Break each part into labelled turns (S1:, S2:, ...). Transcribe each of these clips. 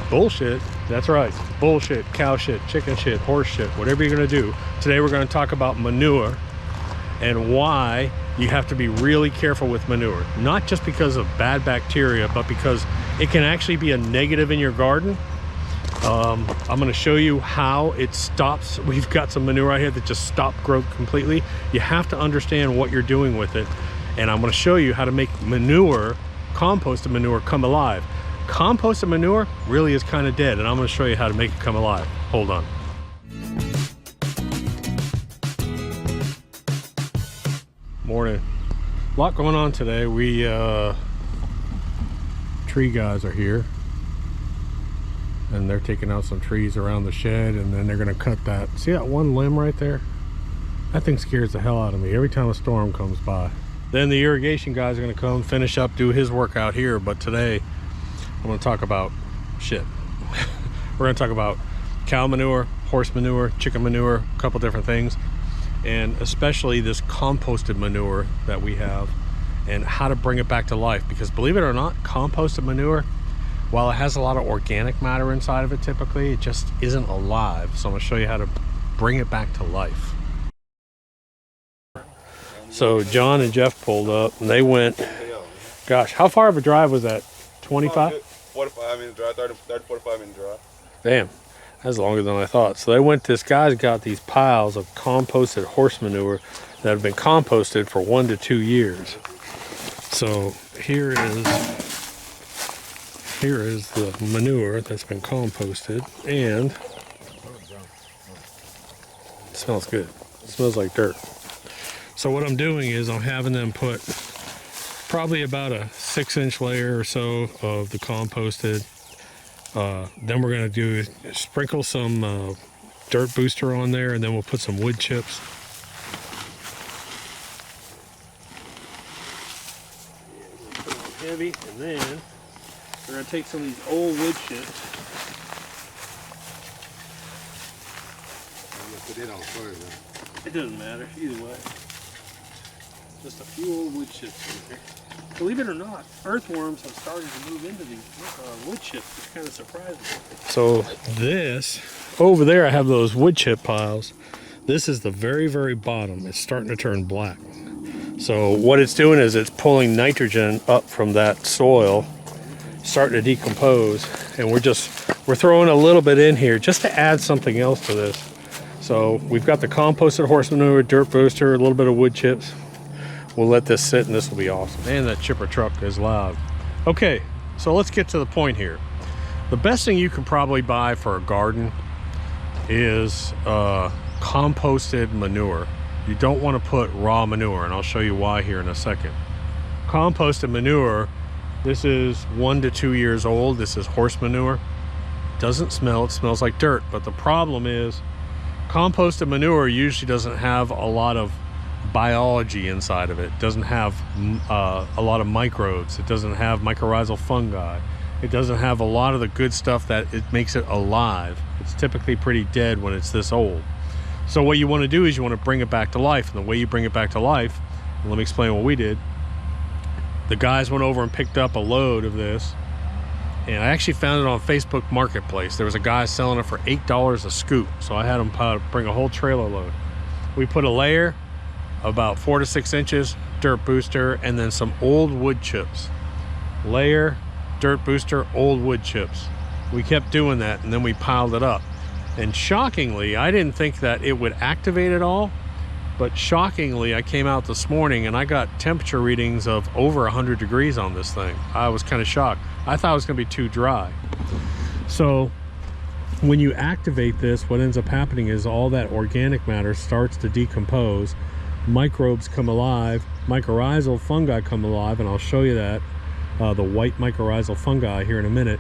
S1: bullshit. That's right, bullshit, cow shit, chicken shit, horse shit, whatever you're gonna do. Today we're gonna talk about manure and why you have to be really careful with manure. Not just because of bad bacteria, but because it can actually be a negative in your garden. I'm going to show you how it stops. We've got some manure out here that just stopped growth completely. You have to understand what you're doing with it. And I'm going to show you how to make manure, composted manure, come alive. Composted manure really is kind of dead, and I'm going to show you how to make it come alive. Hold on. Morning. A lot going on today. We tree guys are here, and they're taking out some trees around the shed, and then they're gonna cut that. See that one limb right there? That thing scares the hell out of me every time a storm comes by. Then the irrigation guys are gonna come finish up, do his work out here. But today I'm gonna talk about shit. We're gonna talk about cow manure, horse manure, chicken manure, a couple different things, and especially this composted manure that we have and how to bring it back to life. Because believe it or not, composted manure, while it has a lot of organic matter inside of it, typically it just isn't alive. So I'm going to show you how to bring it back to life. So John and Jeff pulled up and they went, gosh, how far of a drive was that? 25?
S2: 45 minute drive, 30, 45 minute drive. Damn,
S1: that's longer than I thought. So they went, this guy's got these piles of composted horse manure that have been composted for 1 to 2 years. So here is the manure that's been composted, and it smells good. It smells like dirt. So what I'm doing is I'm having them put probably about a 6-inch layer or so of the composted. Then we're going to sprinkle some dirt booster on there, and then we'll put some wood chips. Heavy, and then we're going to take some of these old wood chips.
S2: I'm going to put it on first.
S1: It doesn't matter, either way. Just a few old wood chips in here. Believe it or not, earthworms have started to move into these wood chips. It's kind of surprising. So this, over there I have those wood chip piles. This is the very, very bottom. It's starting to turn black. So what it's doing is it's pulling nitrogen up from that soil, starting to decompose, and we're throwing a little bit in here just to add something else to this. So we've got the composted horse manure, dirt booster, a little bit of wood chips. We'll let this sit, and this will be awesome. Man, that chipper truck is loud. Okay, so let's get to the point here. The best thing you can probably buy for a garden is composted manure. You don't want to put raw manure, and I'll show you why here in a second. Composted manure, this is 1 to 2 years old. This is horse manure. Doesn't smell, it smells like dirt. But the problem is composted manure usually doesn't have a lot of biology inside of it. It doesn't have a lot of microbes. It doesn't have mycorrhizal fungi. It doesn't have a lot of the good stuff that it makes it alive. It's typically pretty dead when it's this old. So what you want to do is you want to bring it back to life. And the way you bring it back to life, let me explain what we did. The guys went over and picked up a load of this, and I actually found it on Facebook Marketplace. There was a guy selling it for $8 a scoop. So I had him bring a whole trailer load. We put a layer about 4 to 6 inches, dirt booster, and then some old wood chips. Layer, dirt booster, old wood chips. We kept doing that, and then we piled it up. And shockingly, I didn't think that it would activate it all, but shockingly, I came out this morning and I got temperature readings of over 100 degrees on this thing. I was kind of shocked. I thought it was gonna be too dry. So when you activate this, what ends up happening is all that organic matter starts to decompose. Microbes come alive, mycorrhizal fungi come alive, and I'll show you that, the white mycorrhizal fungi here in a minute,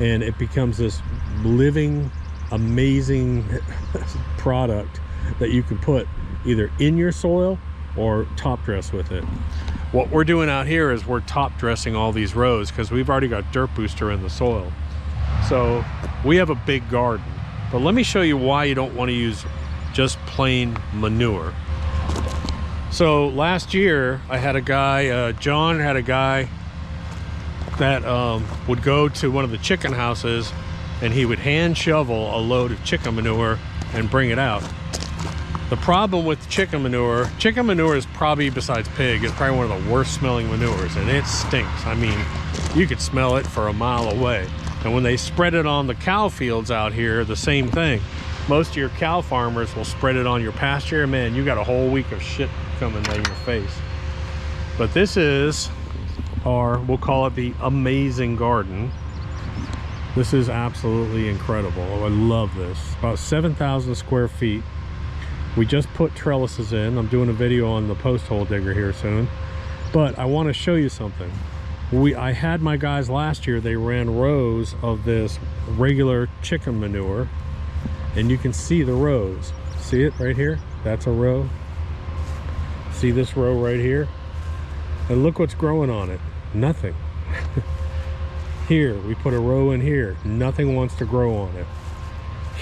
S1: and it becomes this living, amazing product that you can put either in your soil or top dress with it. What we're doing out here is we're top dressing all these rows because we've already got dirt booster in the soil. So we have a big garden, but let me show you why you don't want to use just plain manure. So last year I had a guy, John had a guy that would go to one of the chicken houses and he would hand shovel a load of chicken manure and bring it out. The problem with chicken manure is probably, besides pig, it's probably one of the worst smelling manures, and it stinks. I mean, you could smell it for a mile away. And when they spread it on the cow fields out here, the same thing. Most of your cow farmers will spread it on your pasture. Man, you got a whole week of shit coming in your face. But this is our, we'll call it the amazing garden. This is absolutely incredible. Oh, I love this. About 7,000 square feet. We just put trellises in. I'm doing a video on the post hole digger here soon. But I want to show you something. I had my guys last year, they ran rows of this regular chicken manure, and you can see the rows. See it right here? That's a row. See this row right here? And look what's growing on it. Nothing. Here, we put a row in here. Nothing wants to grow on it.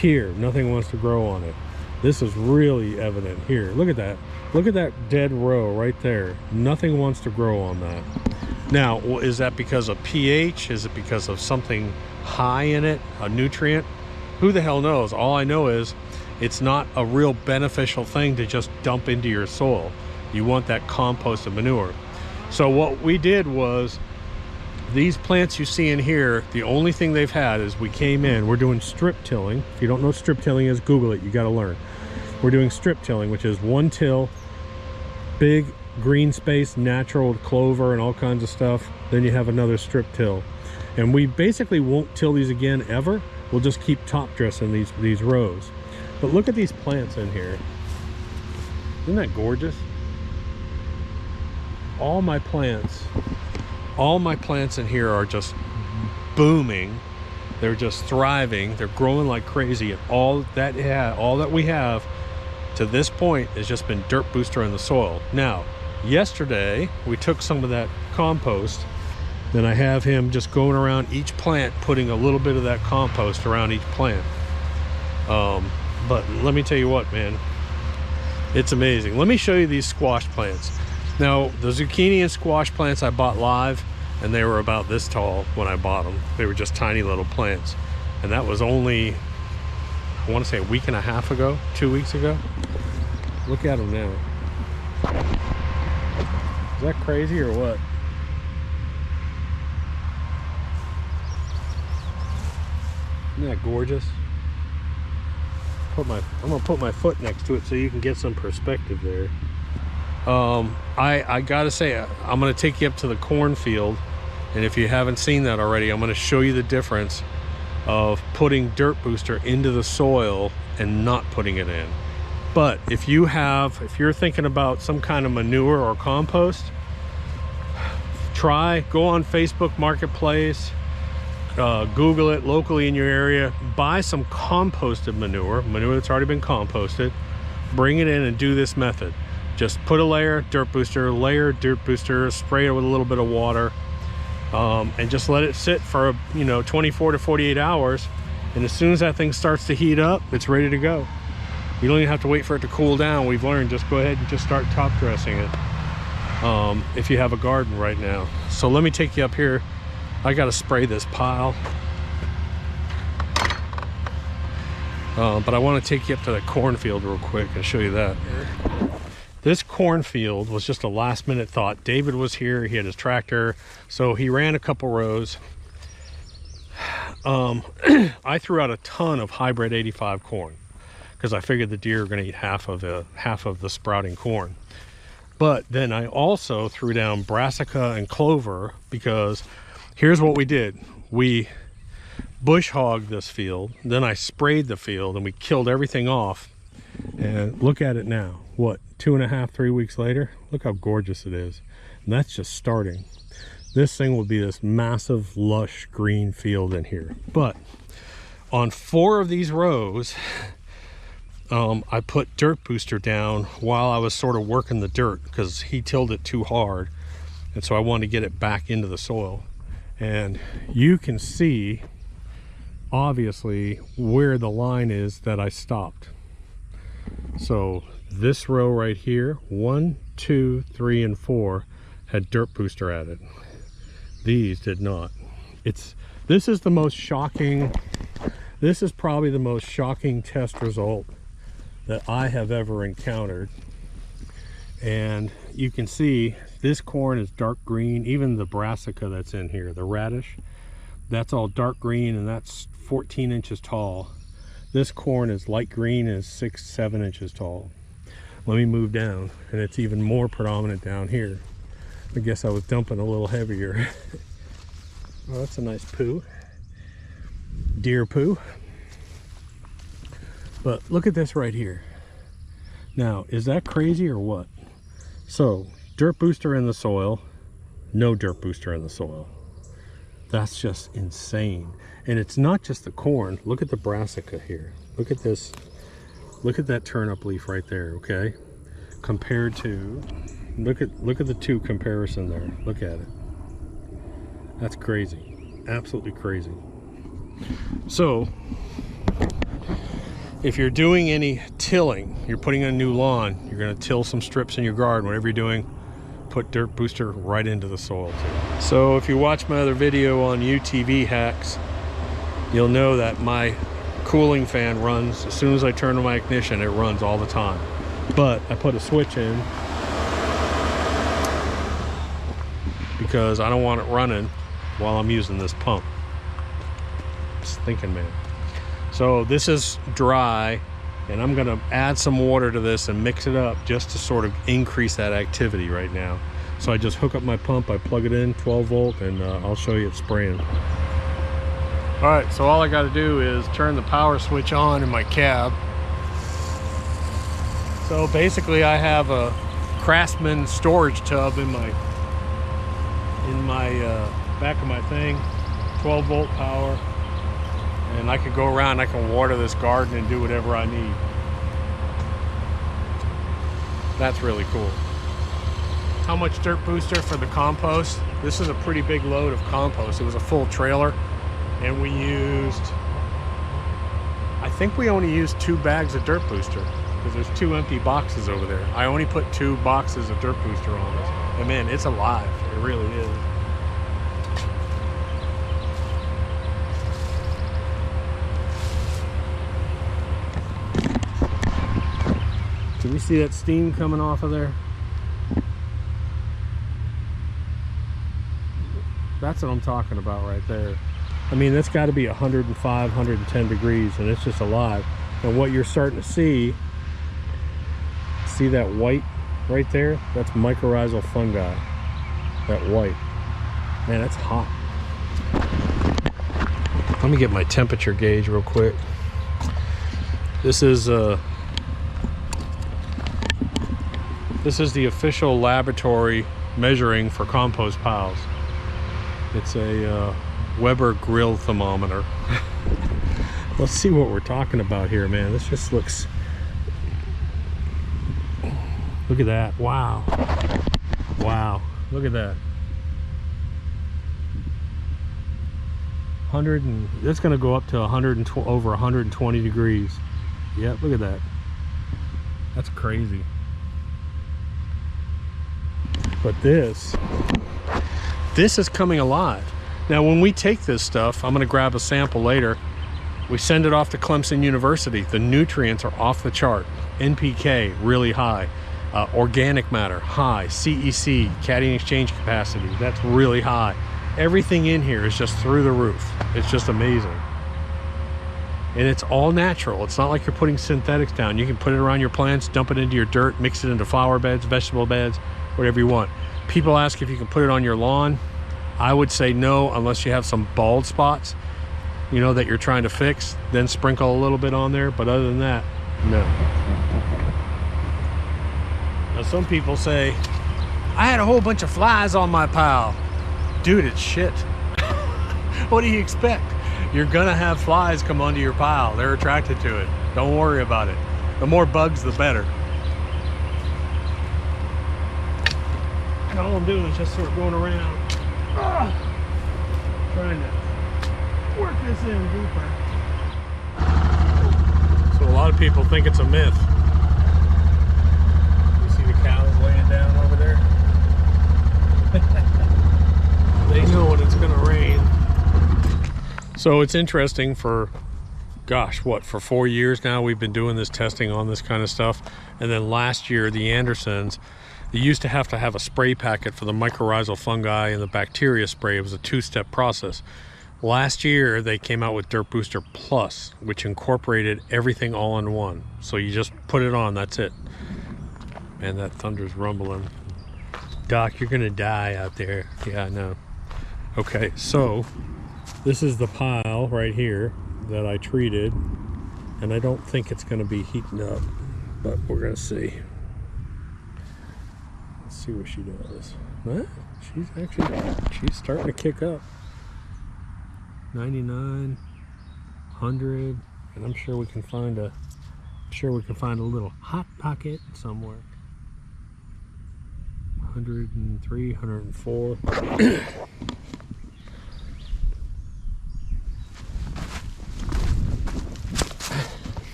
S1: Here, nothing wants to grow on it. This is really evident here. Look at that. Look at that dead row right there. Nothing wants to grow on that. Now, is that because of pH? Is it because of something high in it, a nutrient? Who the hell knows? All I know is it's not a real beneficial thing to just dump into your soil. You want that composted manure. So what we did was, these plants you see in here, the only thing they've had is we came in, we're doing strip tilling. If you don't know what strip tilling is, Google it, you got to learn. We're doing strip tilling, which is one till, big green space, natural clover and all kinds of stuff. Then you have another strip till. And we basically won't till these again ever. We'll just keep top dressing these rows. But look at these plants in here. Isn't that gorgeous? All my plants in here are just booming. They're just thriving. They're growing like crazy. And all that we have to this point has just been dirt booster in the soil. Now, yesterday we took some of that compost, then I have him just going around each plant putting a little bit of that compost around each plant. But let me tell you what, man, it's amazing. Let me show you these squash plants. Now, the zucchini and squash plants I bought live, and they were about this tall when I bought them. They were just tiny little plants, and that was only, I want to say, a week and a half ago, 2 weeks ago. Look at them now. Is that crazy or what? Isn't that gorgeous? I'm gonna put my foot next to it so you can get some perspective there. I gotta say, I'm gonna take you up to the cornfield, and if you haven't seen that already, I'm gonna show you the difference of putting dirt booster into the soil and not putting it in. But if you're thinking about some kind of manure or compost, go on Facebook Marketplace, Google it locally in your area, buy some composted manure that's already been composted, bring it in and do this method. Just put a layer dirt booster, spray it with a little bit of water, and just let it sit for 24 to 48 hours. And as soon as that thing starts to heat up, it's ready to go. You don't even have to wait for it to cool down. We've learned, just go ahead and just start top dressing it, if you have a garden right now. So let me take you up here. I got to spray this pile, but I want to take you up to that cornfield real quick and show you that. This cornfield was just a last minute thought. David was here, he had his tractor, so he ran a couple rows. I threw out a ton of hybrid 85 corn because I figured the deer are going to eat half of the sprouting corn. But then I also threw down brassica and clover, because here's what we did. We bush hogged this field, then I sprayed the field, and we killed everything off. And look at it now. What, 2.5, 3 weeks later? Look how gorgeous it is. And that's just starting. This thing will be this massive, lush green field in here. But on 4 of these rows, I put dirt booster down while I was sort of working the dirt, because he tilled it too hard, and so I wanted to get it back into the soil. And you can see obviously where the line is that I stopped. So this row right here, 1, 2, 3, and 4 had dirt booster added. These did not. This is the most shocking This is probably the most shocking test result that I have ever encountered. And you can see this corn is dark green. Even the brassica that's in here, the radish, that's all dark green, and that's 14 inches tall. This corn is light green and is 6-7 inches tall. Let me move down, and it's even more predominant down here. I guess I was dumping a little heavier. Oh, that's a nice poo. Deer poo. But look at this right here. Now, is that crazy or what? So, dirt booster in the soil, no dirt booster in the soil. That's just insane. And it's not just the corn. Look at the brassica here. Look at this. Look at that turnip leaf right there, okay? Compared to, look at the two comparison there. Look at it. That's crazy. Absolutely crazy. So, if you're doing any tilling, you're putting in a new lawn, you're going to till some strips in your garden, whatever you're doing, put dirt booster right into the soil too. So if you watch my other video on UTV hacks, you'll know that my cooling fan runs as soon as I turn on my ignition. It runs all the time, but I put a switch in because I don't want it running while I'm using this pump. Just thinking, man. So this is dry, and I'm gonna add some water to this and mix it up just to sort of increase that activity right now. So I just hook up my pump, I plug it in 12 volt, and I'll show you it spraying. All right, so all I gotta do is turn the power switch on in my cab. So basically I have a Craftsman storage tub in my back of my thing, 12 volt power. And I can go around, I can water this garden and do whatever I need. That's really cool. How much dirt booster for the compost? This is a pretty big load of compost. It was a full trailer, and we used, I think we only used 2 bags of dirt booster because there's 2 empty boxes over there. I only put 2 boxes of dirt booster on this. And man, it's alive. It really is. Can you see that steam coming off of there? That's what I'm talking about right there. I mean, that's got to be 105, 110 degrees, and it's just alive. And what you're starting to see that white right there? That's mycorrhizal fungi. That white. Man, that's hot. Let me get my temperature gauge real quick. This is the official laboratory measuring for compost piles. It's a Weber grill thermometer. Let's see what we're talking about here, man. This just looks, look at that. Wow. Wow. Look at that. That's going to go up to over 120 degrees. Yep, look at that. That's crazy. But this is coming alive. Now when we take this stuff, I'm going to grab a sample later, we send it off to Clemson University. The nutrients are off the chart. NPK really high, organic matter high, CEC, cation exchange capacity, that's really high. Everything in here is just through the roof. It's just amazing. And it's all natural. It's not like you're putting synthetics down. You can put it around your plants, dump it into your dirt, mix it into flower beds, vegetable beds, whatever you want. People ask if you can put it on your lawn. I would say no, unless you have some bald spots, you know, that you're trying to fix. Then sprinkle a little bit on there, but other than that, no. Now some people say, I had a whole bunch of flies on my pile. Dude, it's shit. What do you expect? You're gonna have flies come onto your pile. They're attracted to it. Don't worry about it. The more bugs, the better. And all I'm doing is just sort of going around, trying to work this in deeper. So a lot of people think it's a myth. You see the cows laying down over there? They know when it's gonna rain. So it's interesting, for gosh, what, for 4 years now we've been doing this testing on this kind of stuff. And then last year, the Andersons, they used to have a spray packet for the mycorrhizal fungi and the bacteria spray. It was a 2-step process. Last year, they came out with Dirt Booster Plus, which incorporated everything all in one. So you just put it on, that's it. Man, that thunder's rumbling. Doc, you're gonna die out there. Yeah, I know. Okay, so this is the pile right here that I treated, and I don't think it's gonna be heating up, but we're gonna see. Let's see what she does. Huh? She's starting to kick up. 99, 100, and I'm sure we can find a little hot pocket somewhere. 103, 104.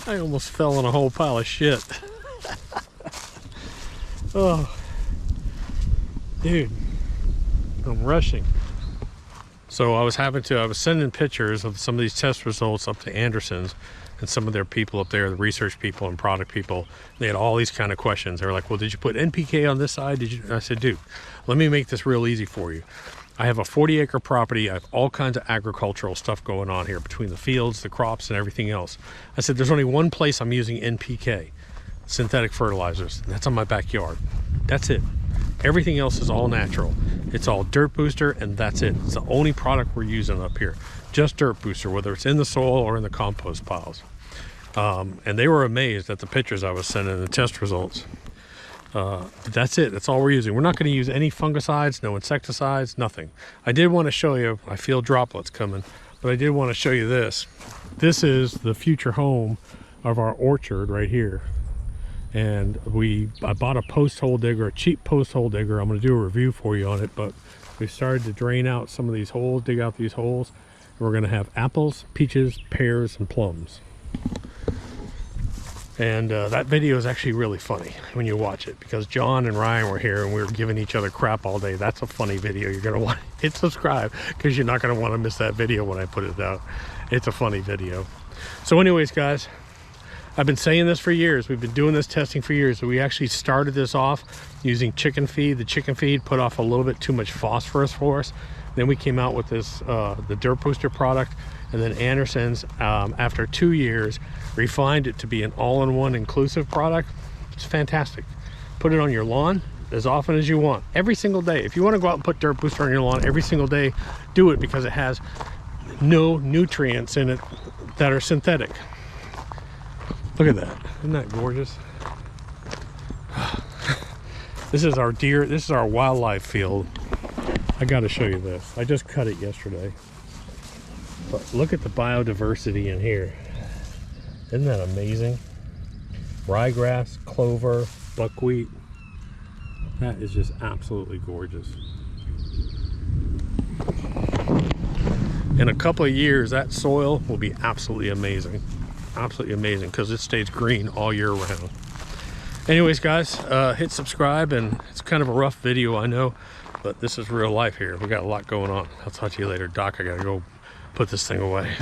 S1: I almost fell in a whole pile of shit. Oh, dude, I'm rushing. So I was sending pictures of some of these test results up to Anderson's and some of their people up there, the research people and product people. They had all these kind of questions. They were like, well, did you put NPK on this side? I said, dude, let me make this real easy for you. I have a 40-acre property. I have all kinds of agricultural stuff going on here between the fields, the crops, and everything else. I said, there's only one place I'm using NPK, synthetic fertilizers, and that's on my backyard. That's it. Everything else is all natural. It's all Dirt Booster, and that's it. It's the only product we're using up here. Just Dirt Booster, whether it's in the soil or in the compost piles. And they were amazed at the pictures I was sending, the test results. But that's it. That's all we're using. We're not going to use any fungicides, no insecticides, nothing. I did want to show you, I feel droplets coming, but I did want to show you this. This is the future home of our orchard right here. And I bought a post hole digger, a cheap post hole digger. I'm going to do a review for you on it, but we started to drain out some of these holes, dig out these holes. And we're going to have apples, peaches, pears, and plums. And that video is actually really funny when you watch it, because John and Ryan were here and we were giving each other crap all day. That's a funny video. You're going to want to hit subscribe because you're not going to want to miss that video when I put it out. It's a funny video. So anyways, guys, I've been saying this for years. We've been doing this testing for years. So we actually started this off using chicken feed. The chicken feed put off a little bit too much phosphorus for us. Then we came out with this, the Dirt Booster product, and then Anderson's, after 2 years, refined it to be an all-in-one inclusive product. It's fantastic. Put it on your lawn as often as you want, every single day. If you want to go out and put Dirt Booster on your lawn every single day, do it, because it has no nutrients in it that are synthetic. Look at that. Isn't that gorgeous? This is our wildlife field. I got to show you this. I just cut it yesterday. But look at the biodiversity in here. Isn't that amazing? Ryegrass, clover, buckwheat. That is just absolutely gorgeous. In a couple of years, that soil will be absolutely amazing. Absolutely amazing, because it stays green all year round. Anyways, guys, hit subscribe, and it's kind of a rough video, I know, but this is real life here. We got a lot going on. I'll talk to you later. Doc, I gotta go put this thing away.